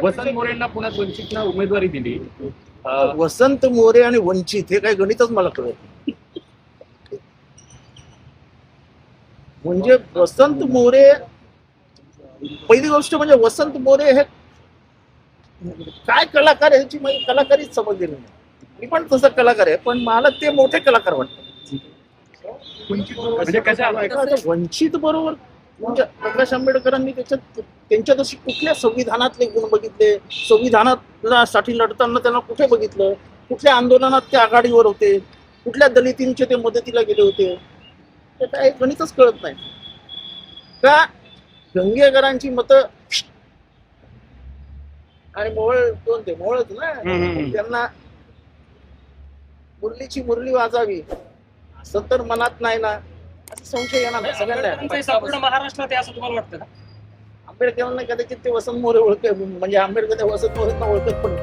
वसंत मोरेंना पुण्यात वंचितनं उमेदवारी दिली. वसंत मोरे आणि वंचित हे काही गणितच मला कळत. म्हणजे वसंत मोरे, पहिली गोष्ट म्हणजे वसंत मोरे हे काय कलाकार आहे ह्याची माझी कलाकारीच समजली नाही. मी पण तसं कलाकार आहे, पण मला ते मोठे कलाकार वाटतात. म्हणजे कशा वंचित बरोबर म्हणजे प्रकाश आंबेडकरांनी त्यांच्यात अशी कुठल्या संविधानातले गुण बघितले, संविधानासाठी लढताना त्यांना कुठे बघितलं, कुठल्या आंदोलनात ते आघाडीवर होते, कुठल्या दलितींचे ते मदतीला गेले होते, ते काय गणितच कळत नाही. का दंगेकरांची मतं आणि मोहळच ना, त्यांना मुरलीची मुरली वाजावी असं तर मनात नाही ना, असं संशय येणार नाही सगळ्यांना. संपूर्ण महाराष्ट्रात आहे असं तुम्हाला वाटतं का? आंबेडकरांना कदाचित ते वसंत मोरे ओळख, म्हणजे आंबेडकर त्या वसंत मोरेंना ओळखत पण